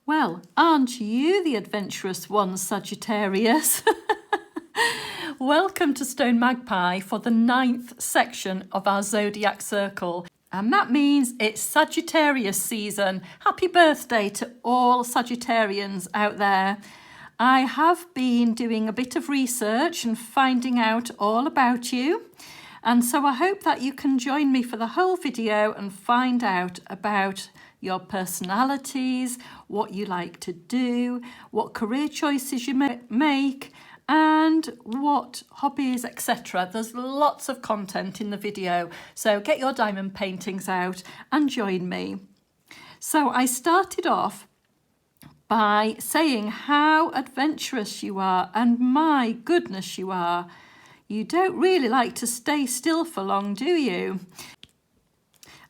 Well, aren't you the adventurous one, Sagittarius? Welcome to Stone Magpie for the 9th section of our Zodiac Circle. And that means it's Sagittarius season. Happy birthday to all Sagittarians out there. I have been doing a bit of research and finding out all about you. And so I hope that you can join me for the whole video and find out about your personalities, what you like to do, what career choices you make, and what hobbies, etc. There's lots of content in the video, so get your diamond paintings out and join me. So I started off by saying how adventurous you are, and my goodness you are. You don't really like to stay still for long, do you?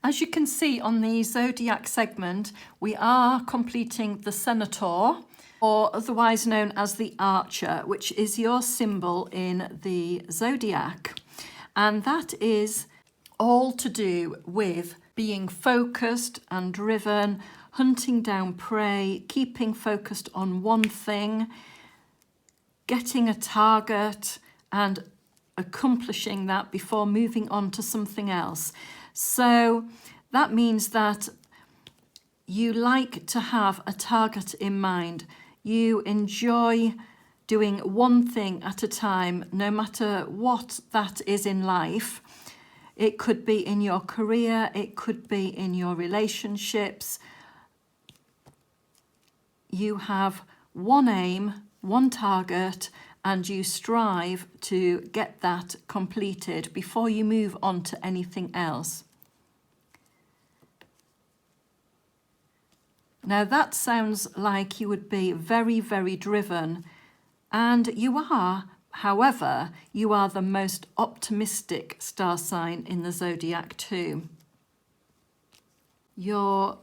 As you can see on the Zodiac segment, we are completing the Centaur, or otherwise known as the Archer, which is your symbol in the Zodiac. And that is all to do with being focused and driven, hunting down prey, keeping focused on one thing, getting a target and accomplishing that before moving on to something else. So that means that you like to have a target in mind. You enjoy doing one thing at a time, no matter what that is in life. It could be in your career, it could be in your relationships. You have one aim, one target, and you strive to get that completed before you move on to anything else. Now that sounds like you would be very, very driven, and you are. However, you are the most optimistic star sign in the Zodiac too. Your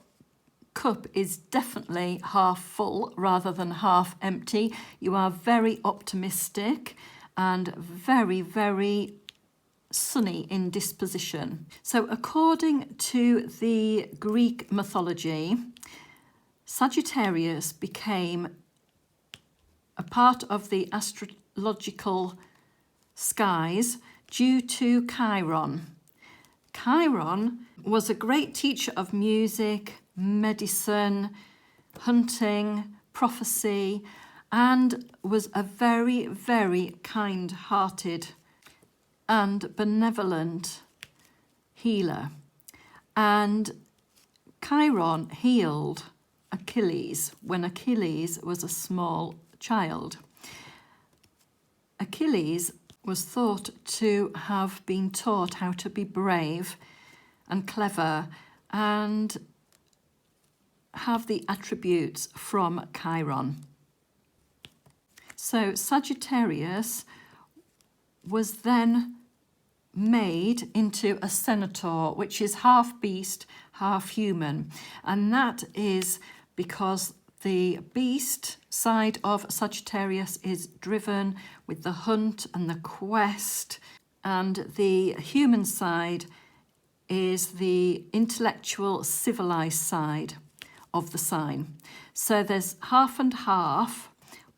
cup is definitely half full rather than half empty. You are very optimistic and very, very sunny in disposition. So according to the Greek mythology, Sagittarius became a part of the astrological skies due to Chiron. Chiron was a great teacher of music, medicine, hunting, prophecy, and was a very, very kind-hearted and benevolent healer. And Chiron healed Achilles when Achilles was a small child. Achilles was thought to have been taught how to be brave and clever and have the attributes from Chiron. So Sagittarius was then made into a centaur, which is half beast, half human. And that is because the beast side of Sagittarius is driven with the hunt and the quest, and the human side is the intellectual, civilized side of the sign. So there's half and half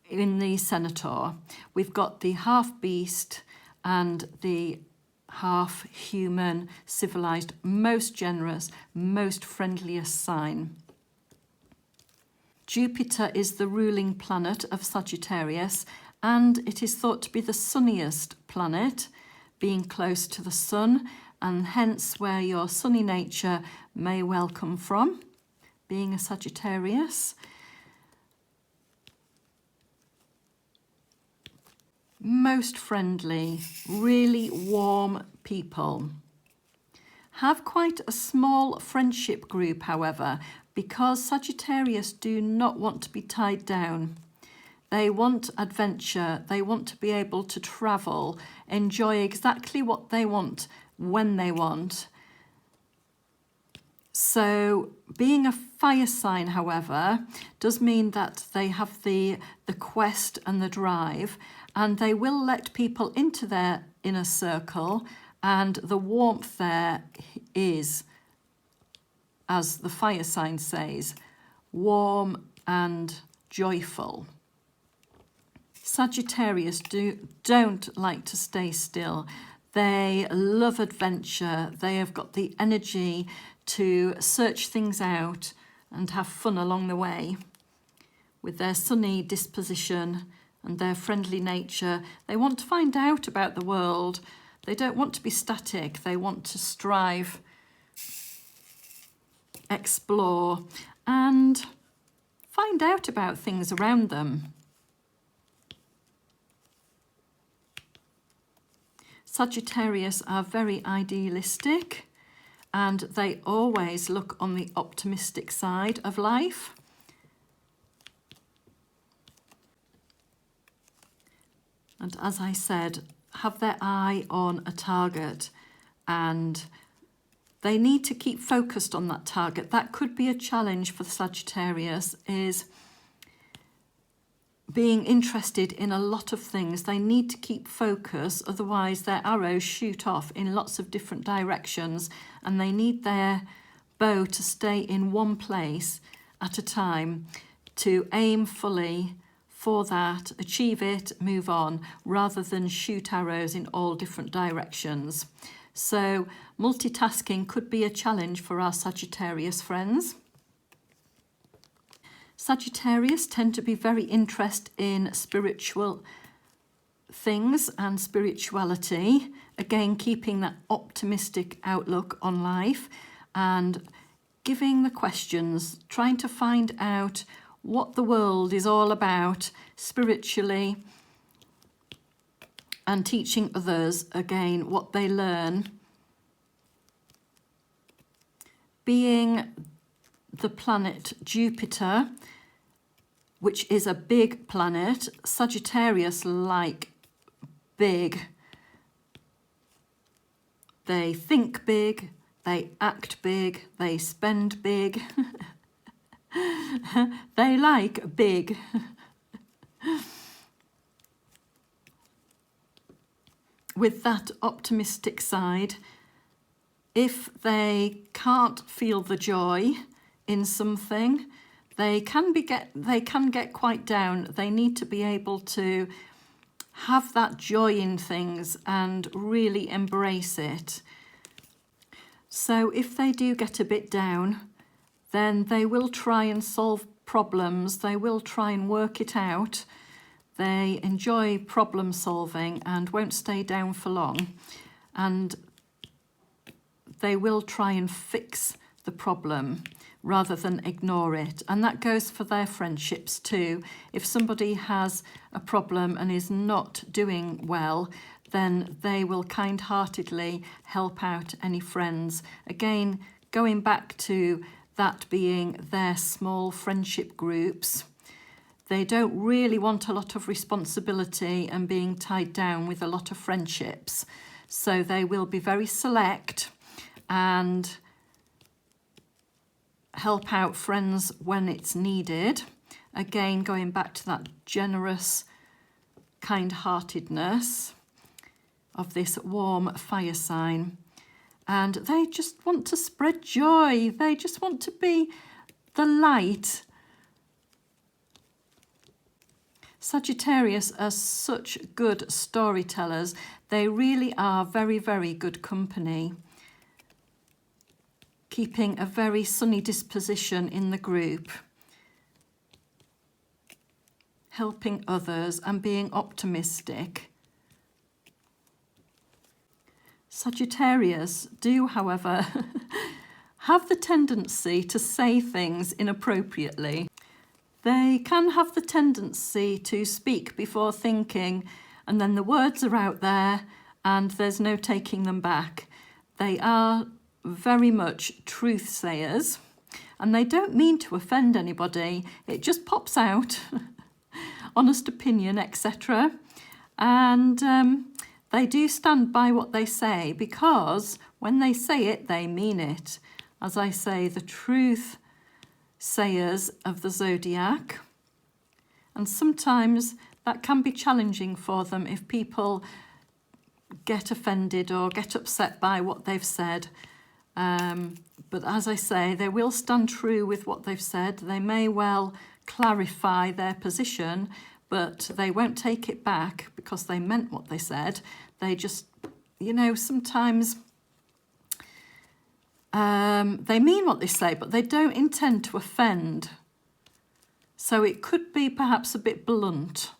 in the centaur. We've got the half beast and the half human, civilized, most generous, most friendliest sign. Jupiter is the ruling planet of Sagittarius, and it is thought to be the sunniest planet, being close to the sun, and hence where your sunny nature may well come from, being a Sagittarius. Most friendly, really warm people. Have quite a small friendship group, however, because Sagittarius do not want to be tied down. They want adventure, they want to be able to travel, enjoy exactly what they want when they want. So being a fire sign, however, does mean that they have the quest and the drive, and they will let people into their inner circle, and the warmth there is, as the fire sign says, warm and joyful. Sagittarius don't like to stay still. They love adventure. They have got the energy to search things out and have fun along the way. With their sunny disposition and their friendly nature, they want to find out about the world. They don't want to be static. They want to strive, explore, and find out about things around them. Sagittarius are very idealistic, and they always look on the optimistic side of life. And as I said, have their eye on a target, and they need to keep focused on that target. That could be a challenge for the Sagittarius, is being interested in a lot of things. They need to keep focus, otherwise their arrows shoot off in lots of different directions, and they need their bow to stay in one place at a time to aim fully for that, achieve it, move on, rather than shoot arrows in all different directions. So multitasking could be a challenge for our Sagittarius friends. Sagittarius tend to be very interested in spiritual things and spirituality. Again, keeping that optimistic outlook on life and giving the questions, trying to find out what the world is all about spiritually, and teaching others, again, what they learn. Being the planet Jupiter, which is a big planet, Sagittarius like big. They think big, they act big, they spend big. They like big. With that optimistic side, if they can't feel the joy in something, they can get quite down. They need to be able to have that joy in things and really embrace it. So if they do get a bit down, then they will try and solve problems. They will try and work it out. They enjoy problem solving and won't stay down for long. And they will try and fix the problem rather than ignore it. And that goes for their friendships too. If somebody has a problem and is not doing well, then they will kind-heartedly help out any friends. Again, going back to that being their small friendship groups, they don't really want a lot of responsibility and being tied down with a lot of friendships. So they will be very select and help out friends when it's needed. Again, going back to that generous kind-heartedness of this warm fire sign. And they just want to spread joy. They just want to be the light. Sagittarius are such good storytellers. They really are very, very good company. Keeping a very sunny disposition in the group. Helping others and being optimistic. Sagittarius do, however, have the tendency to say things inappropriately. They can have the tendency to speak before thinking, and then the words are out there and there's no taking them back. They are very much truth sayers, and they don't mean to offend anybody. It just pops out, honest opinion, etc. And they do stand by what they say, because when they say it, they mean it. As I say, the truth sayers of the zodiac. And sometimes that can be challenging for them if people get offended or get upset by what they've said. But as I say, they will stand true with what they've said. They may well clarify their position, but they won't take it back because they meant what they said. They just, you know, sometimes they mean what they say, but they don't intend to offend. So it could be perhaps a bit blunt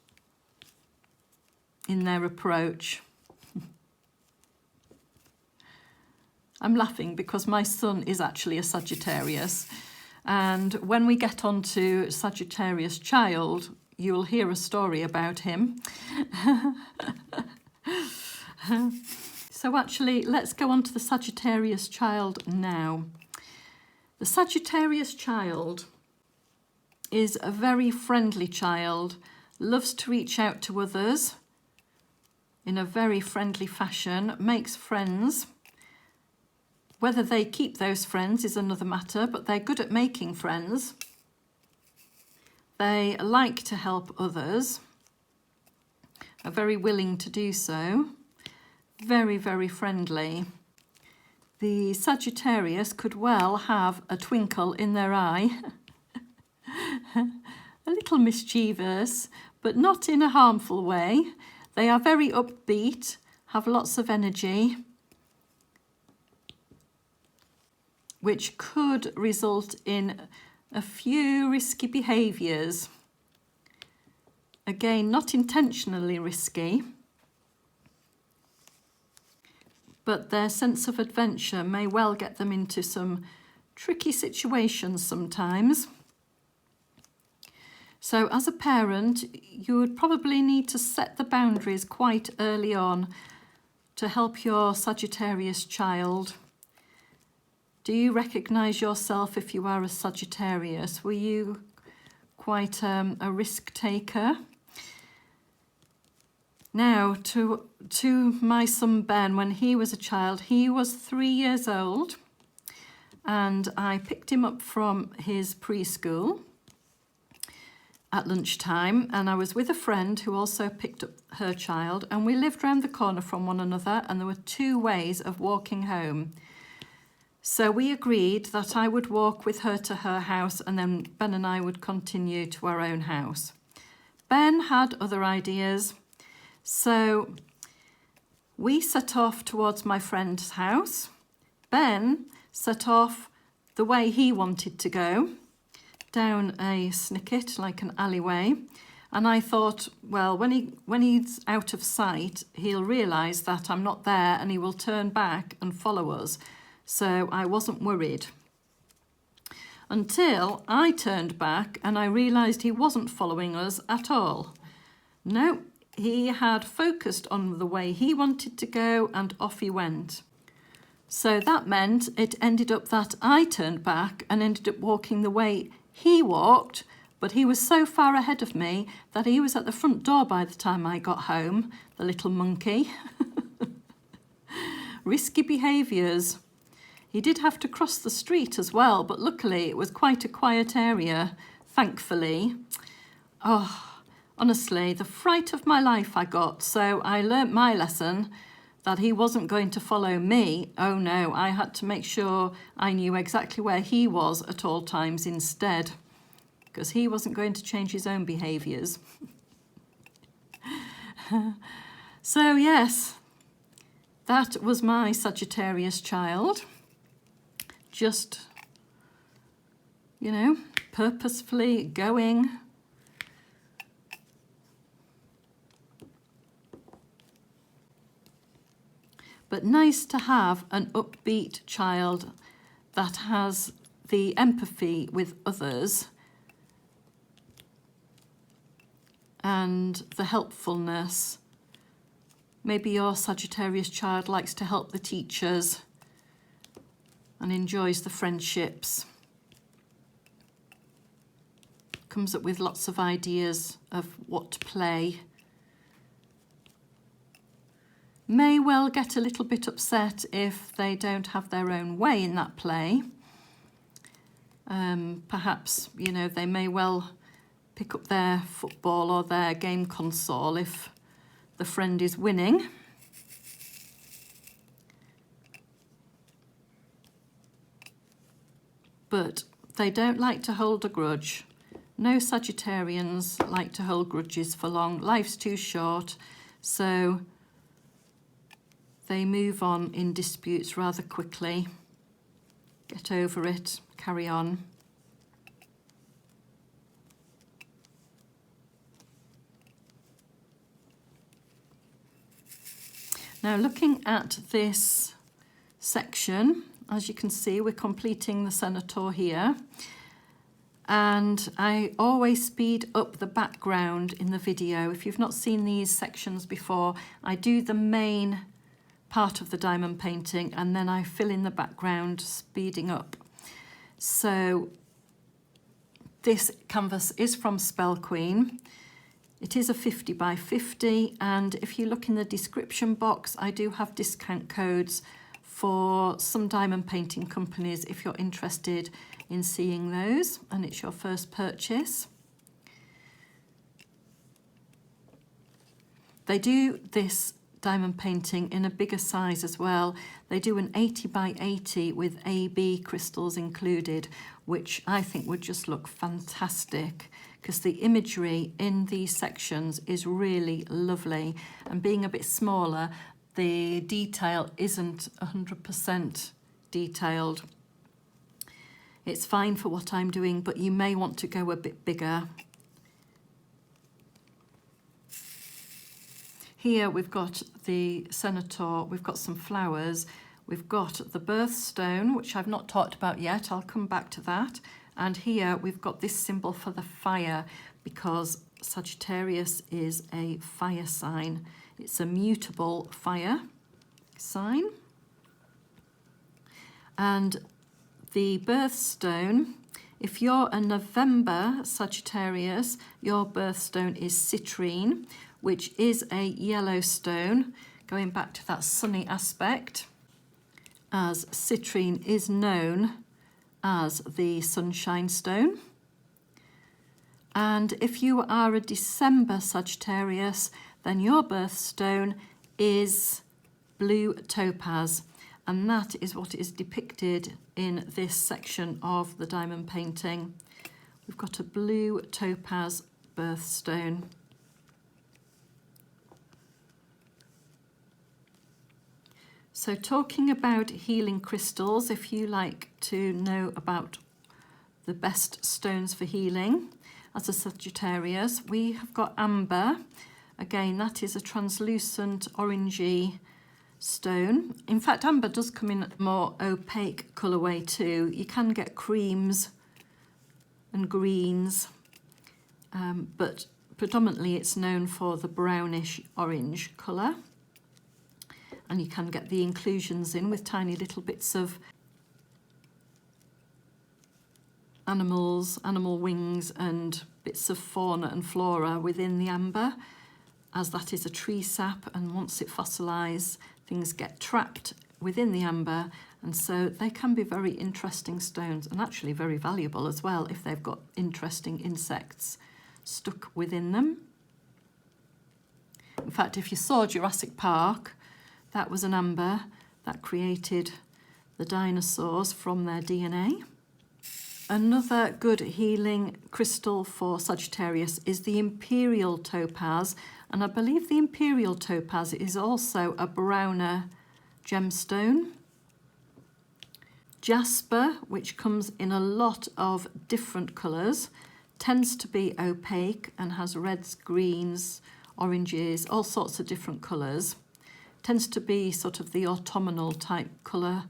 in their approach. I'm laughing because my son is actually a Sagittarius, and when we get on to Sagittarius child, you'll hear a story about him. So actually, let's go on to the Sagittarius child now. The Sagittarius child is a very friendly child, loves to reach out to others in a very friendly fashion, makes friends. Whether they keep those friends is another matter, but they're good at making friends. They like to help others, are very willing to do so, very, very friendly. The Sagittarius could well have a twinkle in their eye, a little mischievous, but not in a harmful way. They are very upbeat, have lots of energy, which could result in a few risky behaviours. Again, not intentionally risky, but their sense of adventure may well get them into some tricky situations sometimes. So as a parent, you would probably need to set the boundaries quite early on to help your Sagittarius child. Do you recognise yourself if you are a Sagittarius? Were you quite a risk taker? Now, to my son Ben, when he was a child, he was 3 years old, and I picked him up from his preschool at lunchtime, and I was with a friend who also picked up her child, and we lived round the corner from one another, and there were 2 ways of walking home. So we agreed that I would walk with her to her house, and then Ben and I would continue to our own house. Ben had other ideas, so we set off towards my friend's house. Ben set off the way he wanted to go, down a snicket, like an alleyway. And I thought, well, when he's out of sight, he'll realise that I'm not there and he will turn back and follow us. So I wasn't worried. Until I turned back and I realised he wasn't following us at all. No, he had focused on the way he wanted to go and off he went. So that meant it ended up that I turned back and ended up walking the way he walked, but he was so far ahead of me that he was at the front door by the time I got home, the little monkey. Risky behaviours. He did have to cross the street as well, but luckily it was quite a quiet area, thankfully. Oh, honestly, the fright of my life I got, so I learnt my lesson that he wasn't going to follow me. Oh no, I had to make sure I knew exactly where he was at all times instead, because he wasn't going to change his own behaviours. So yes, that was my Sagittarius child. Just, you know, purposefully going. But nice to have an upbeat child that has the empathy with others and the helpfulness. Maybe your Sagittarius child likes to help the teachers and enjoys the friendships. Comes up with lots of ideas of what to play. May well get a little bit upset if they don't have their own way in that play. Perhaps, you know, they may well pick up their football or their game console if the friend is winning. But they don't like to hold a grudge. no Sagittarians like to hold grudges for long. Life's too short, so they move on in disputes rather quickly. Get over it, carry on. Now, looking at this section, as you can see, we're completing the Senator here. And I always speed up the background in the video. If you've not seen these sections before, I do the main part of the diamond painting and then I fill in the background, speeding up. So this canvas is from SpellQueen. It is a 50 by 50, and if you look in the description box, I do have discount codes for some diamond painting companies if you're interested in seeing those and it's your first purchase. They do this diamond painting in a bigger size as well. They do an 80 by 80 with AB crystals included, which I think would just look fantastic because the imagery in these sections is really lovely, and being a bit smaller, the detail isn't 100% detailed. It's fine for what I'm doing, but you may want to go a bit bigger. Here we've got the Senator, we've got some flowers, we've got the birthstone, which I've not talked about yet, I'll come back to that. And here we've got this symbol for the fire, because Sagittarius is a fire sign. It's a mutable fire sign. And the birthstone, if you're a November Sagittarius, your birthstone is citrine, which is a yellow stone, going back to that sunny aspect, as citrine is known as the sunshine stone. And if you are a December Sagittarius, then your birthstone is blue topaz, and that is what is depicted in this section of the diamond painting. We've got a blue topaz birthstone. So talking about healing crystals, if you like to know about the best stones for healing as a Sagittarius, we have got amber. Again, that is a translucent orangey stone. In fact, amber does come in a more opaque colourway too. You can get creams and greens, but predominantly it's known for the brownish orange colour. And you can get the inclusions in with tiny little bits of animals, animal wings, and bits of fauna and flora within the amber, as that is a tree sap, and once it fossilises, things get trapped within the amber, and so they can be very interesting stones, and actually very valuable as well if they've got interesting insects stuck within them. In fact, if you saw Jurassic Park, that was an amber that created the dinosaurs from their DNA. Another good healing crystal for Sagittarius is the Imperial Topaz, and I believe the Imperial Topaz is also a browner gemstone. Jasper, which comes in a lot of different colours, tends to be opaque and has reds, greens, oranges, all sorts of different colours. Tends to be sort of the autumnal type colour.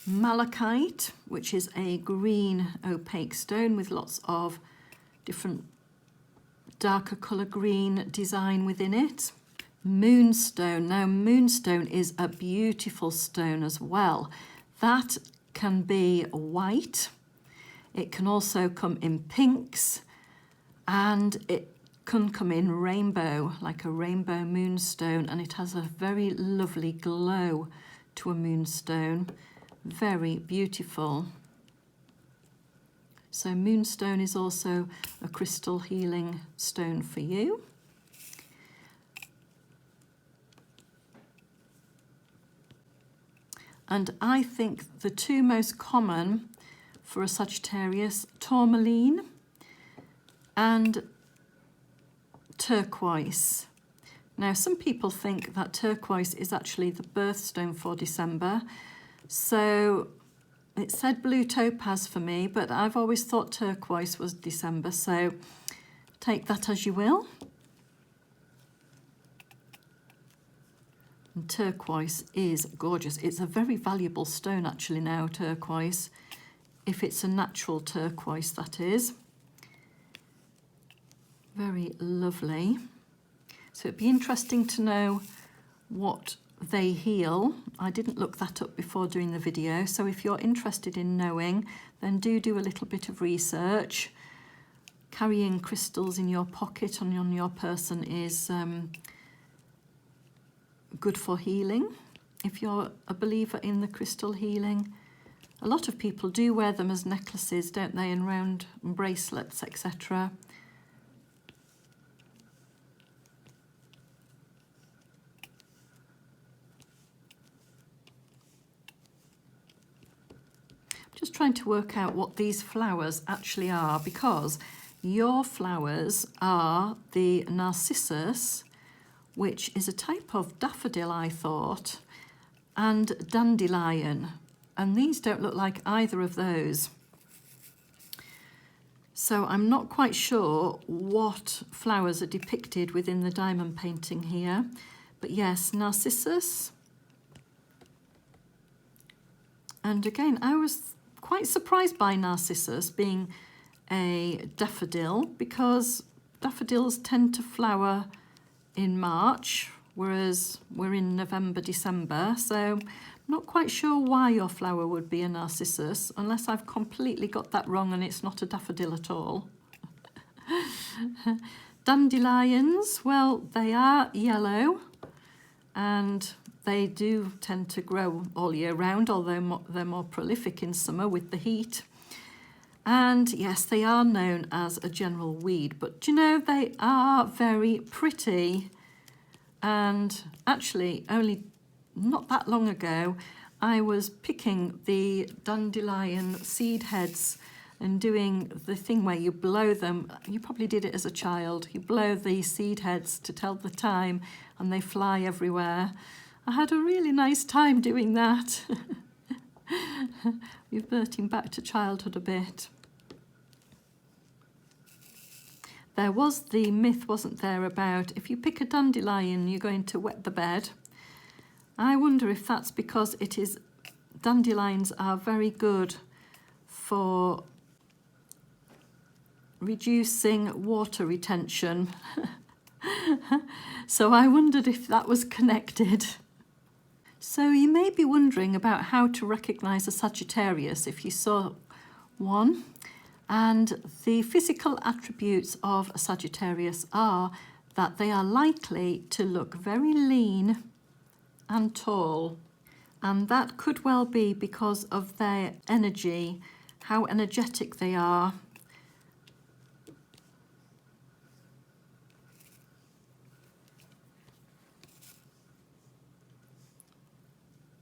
Malachite, which is a green opaque stone with lots of different darker colour green design within it. Moonstone. Now, moonstone is a beautiful stone as well. That can be white. It can also come in pinks, and it can come in rainbow, like a rainbow moonstone, and it has a very lovely glow to a moonstone. Very beautiful. So moonstone is also a crystal healing stone for you. And I think the two most common for a Sagittarius, tourmaline. and turquoise. Now, some people think that turquoise is actually the birthstone for December. So it said blue topaz for me, but I've always thought turquoise was December. So take that as you will. And turquoise is gorgeous. It's a very valuable stone actually now, turquoise. If it's a natural turquoise, that is. Very lovely. So it'd be interesting to know what they heal. I didn't look that up before doing the video, so if you're interested in knowing, then do a little bit of research. Carrying crystals in your pocket and on your person is good for healing. If you're a believer in the crystal healing, a lot of people do wear them as necklaces, don't they, and round bracelets, etc. Just trying to work out what these flowers actually are, because your flowers are the narcissus, which is a type of daffodil, I thought, and dandelion, and these don't look like either of those. So I'm not quite sure what flowers are depicted within the diamond painting here, but yes, narcissus. And again, I was quite surprised by narcissus being a daffodil, because daffodils tend to flower in March, whereas we're in November, December. So I'm not quite sure why your flower would be a narcissus, unless I've completely got that wrong and it's not a daffodil at all. Dandelions, well, they are yellow and they do tend to grow all year round, although they're more prolific in summer with the heat. And yes, they are known as a general weed, but do you know, they are very pretty. And actually, only not that long ago, I was picking the dandelion seed heads and doing the thing where you blow them. You probably did it as a child. You blow the seed heads to tell the time and they fly everywhere. I had a really nice time doing that. Reverting back to childhood a bit. There was the myth, wasn't there, about if you pick a dandelion, you're going to wet the bed. I wonder if that's because dandelions are very good for reducing water retention. So I wondered if that was connected. So you may be wondering about how to recognise a Sagittarius if you saw one. And the physical attributes of a Sagittarius are that they are likely to look very lean and tall. And that could well be because of their energy, how energetic they are.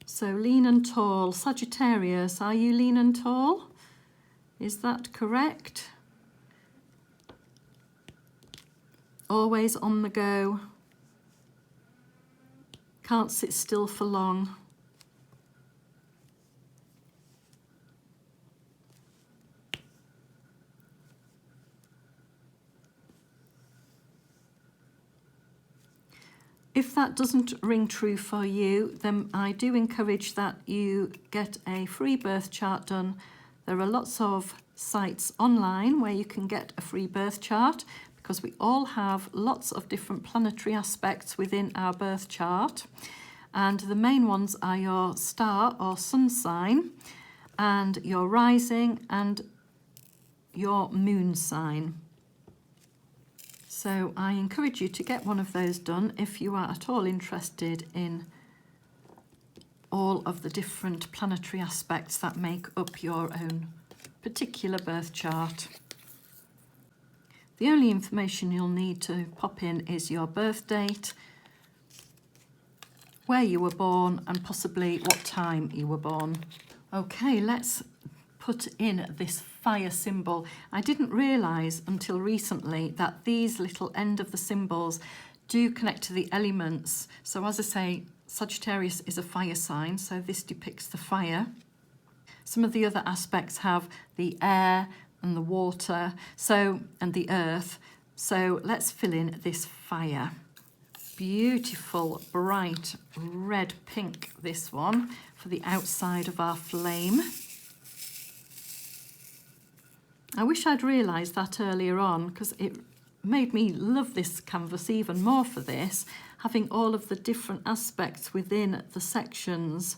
So lean and tall. Sagittarius, are you lean and tall? Is that correct? Always on the go. Can't sit still for long. If that doesn't ring true for you, then I do encourage that you get a free birth chart done. There are lots of sites online where you can get a free birth chart, because we all have lots of different planetary aspects within our birth chart. And the main ones are your star or sun sign, and your rising and your moon sign. So I encourage you to get one of those done if you are at all interested in all of the different planetary aspects that make up your own particular birth chart. The only information you'll need to pop in is your birth date, where you were born, and possibly what time you were born. Okay, let's put in this fire symbol. I didn't realise until recently that these little end of the symbols do connect to the elements. So as I say, Sagittarius is a fire sign, so this depicts the fire. Some of the other aspects have the air and the water, and the earth. So let's fill in this fire. Beautiful, bright red pink, this one, for the outside of our flame. I wish I'd realised that earlier on, because it made me love this canvas even more for this, having all of the different aspects within the sections.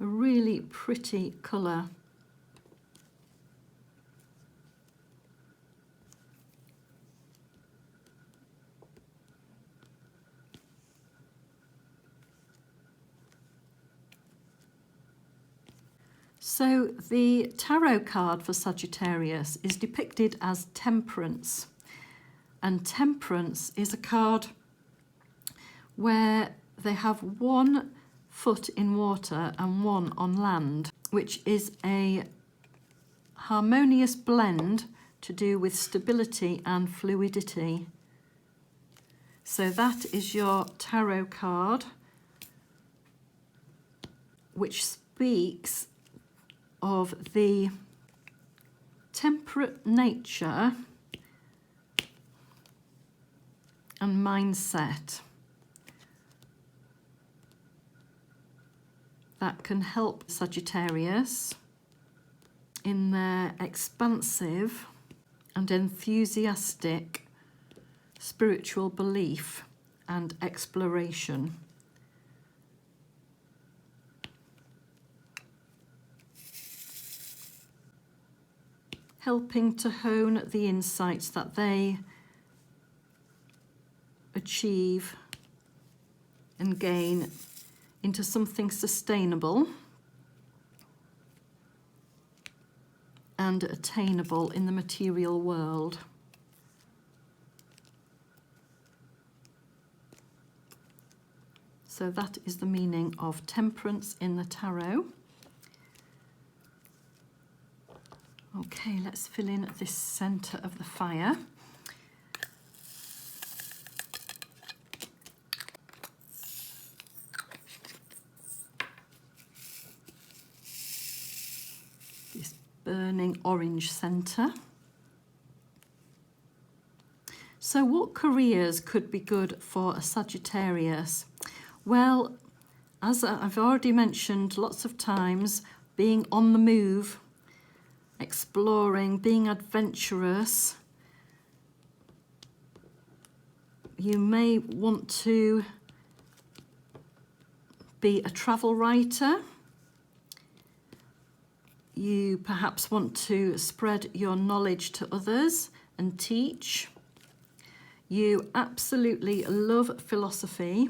A really pretty colour. So the tarot card for Sagittarius is depicted as Temperance. And Temperance is a card where they have one foot in water and one on land, which is a harmonious blend to do with stability and fluidity. So that is your tarot card, which speaks of the temperate nature and mindset that can help Sagittarius in their expansive and enthusiastic spiritual belief and exploration. Helping to hone the insights that they achieve and gain into something sustainable and attainable in the material world. So that is the meaning of Temperance in the tarot. Okay, let's fill in this centre of the fire. This burning orange centre. So what careers could be good for a Sagittarius? Well, as I've already mentioned lots of times, being on the move, exploring, being adventurous. You may want to be a travel writer. You perhaps want to spread your knowledge to others and teach. You absolutely love philosophy,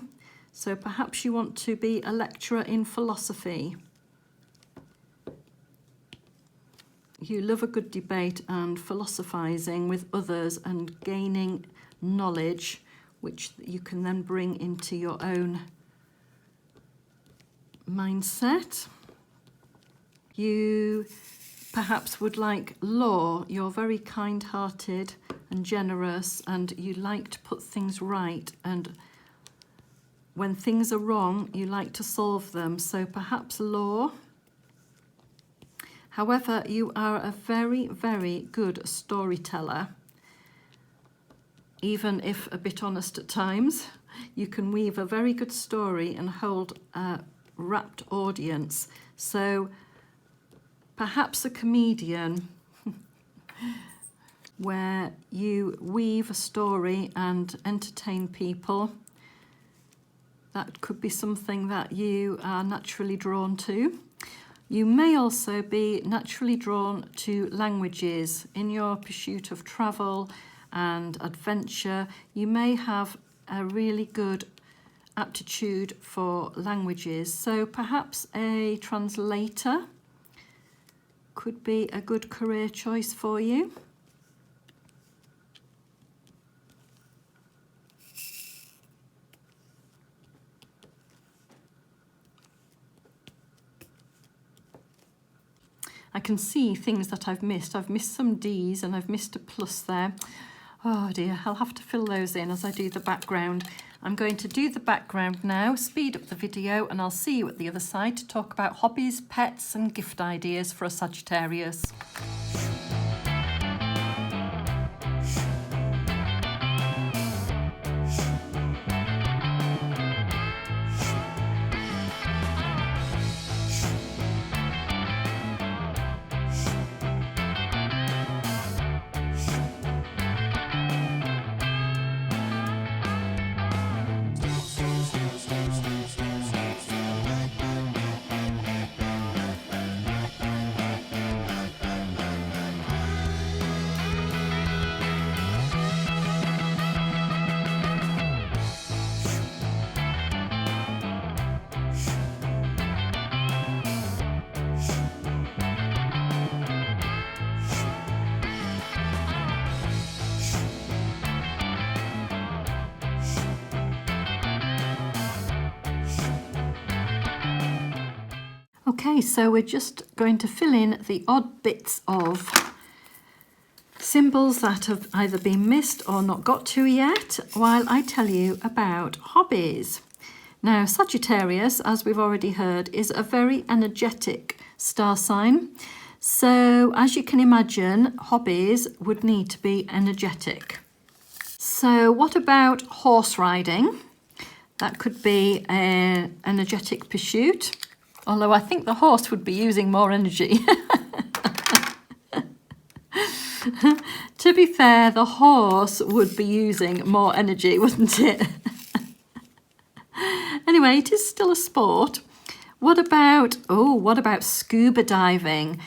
so perhaps you want to be a lecturer in philosophy. You love a good debate and philosophizing with others and gaining knowledge, which you can then bring into your own mindset. You perhaps would like law. You're very kind-hearted and generous, and you like to put things right, and when things are wrong, you like to solve them. So perhaps law. However, you are a very, very good storyteller. Even if a bit honest at times, you can weave a very good story and hold a rapt audience. So perhaps a comedian where you weave a story and entertain people. That could be something that you are naturally drawn to. You may also be naturally drawn to languages in your pursuit of travel and adventure. You may have a really good aptitude for languages, so perhaps a translator could be a good career choice for you. I can see things that I've missed. I've missed some D's and I've missed a plus there. Oh dear, I'll have to fill those in as I do the background. I'm going to do the background now, speed up the video, and I'll see you at the other side to talk about hobbies, pets and gift ideas for a Sagittarius. Okay, so we're just going to fill in the odd bits of symbols that have either been missed or not got to yet while I tell you about hobbies. Now, Sagittarius, as we've already heard, is a very energetic star sign. So, as you can imagine, hobbies would need to be energetic. So, what about horse riding? That could be an energetic pursuit. Although I think the horse would be using more energy. To be fair, the horse would be using more energy, wouldn't it? Anyway, it is still a sport. What about scuba diving?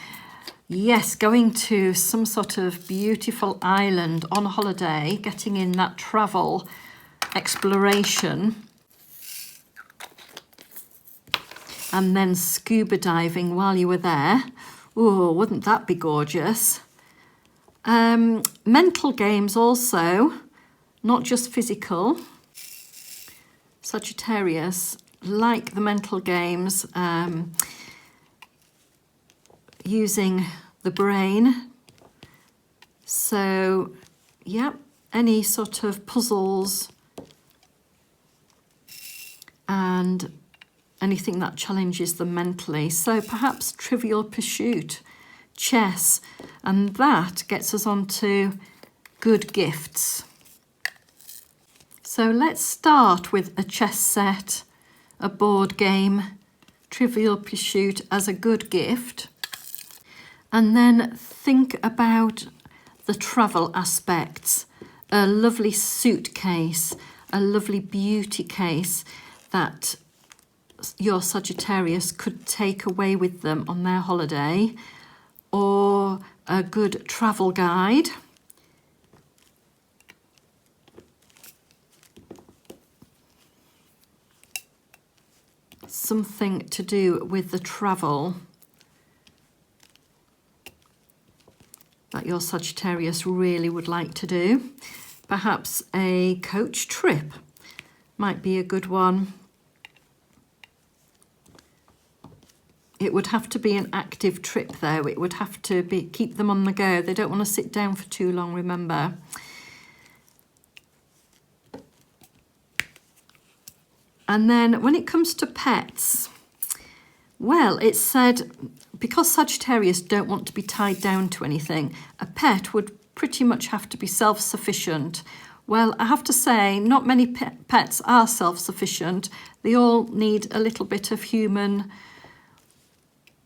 Yes, going to some sort of beautiful island on holiday, getting in that travel exploration. And then scuba diving while you were there. Oh, wouldn't that be gorgeous? Mental games also, not just physical. Sagittarius like the mental games, using the brain. So, yeah, any sort of puzzles and anything that challenges them mentally. So perhaps Trivial Pursuit, chess, and that gets us on to good gifts. So let's start with a chess set, a board game, Trivial Pursuit as a good gift, and then think about the travel aspects, a lovely suitcase, a lovely beauty case that your Sagittarius could take away with them on their holiday, or a good travel guide. Something to do with the travel that your Sagittarius really would like to do. Perhaps a coach trip might be a good one. It would have to be an active trip though. It would have to be keep them on the go. They don't want to sit down for too long, remember. And then when it comes to pets, well, it's said because Sagittarius don't want to be tied down to anything, a pet would pretty much have to be self-sufficient. Well, I have to say, not many pets are self-sufficient. They all need a little bit of human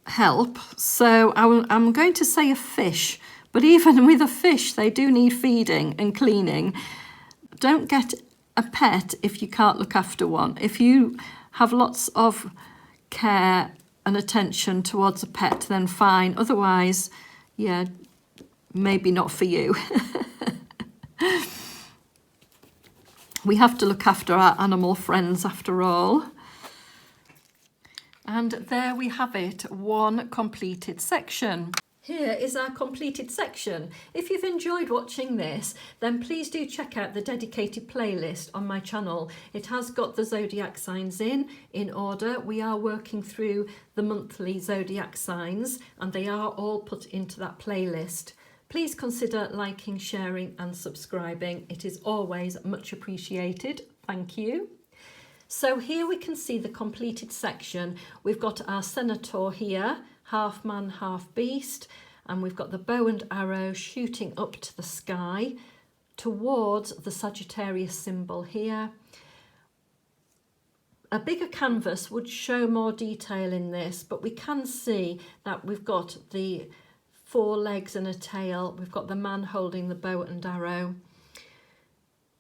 help. So I'm going to say a fish, but even with a fish, they do need feeding and cleaning. Don't get a pet if you can't look after one. If you have lots of care and attention towards a pet, then fine. Otherwise, yeah, maybe not for you. We have to look after our animal friends after all. And there we have it, one completed section. Here is our completed section. If you've enjoyed watching this, then please do check out the dedicated playlist on my channel. It has got the zodiac signs in order. We are working through the monthly zodiac signs and they are all put into that playlist. Please consider liking, sharing and subscribing. It is always much appreciated. Thank you. So here we can see the completed section. We've got our centaur here, half man, half beast, and we've got the bow and arrow shooting up to the sky towards the Sagittarius symbol here. A bigger canvas would show more detail in this, but we can see that we've got the 4 legs and a tail. We've got the man holding the bow and arrow.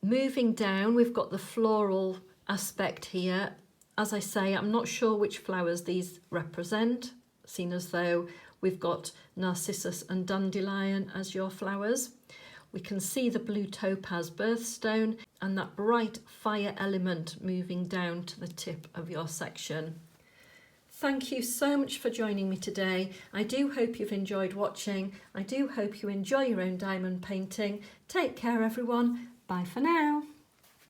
Moving down, we've got the floral aspect here. As I say, I'm not sure which flowers these represent, seen as though we've got narcissus and dandelion as your flowers. We can see the blue topaz birthstone and that bright fire element moving down to the tip of your section. Thank you so much for joining me today. I do hope you've enjoyed watching. I do hope you enjoy your own diamond painting. Take care everyone. Bye for now.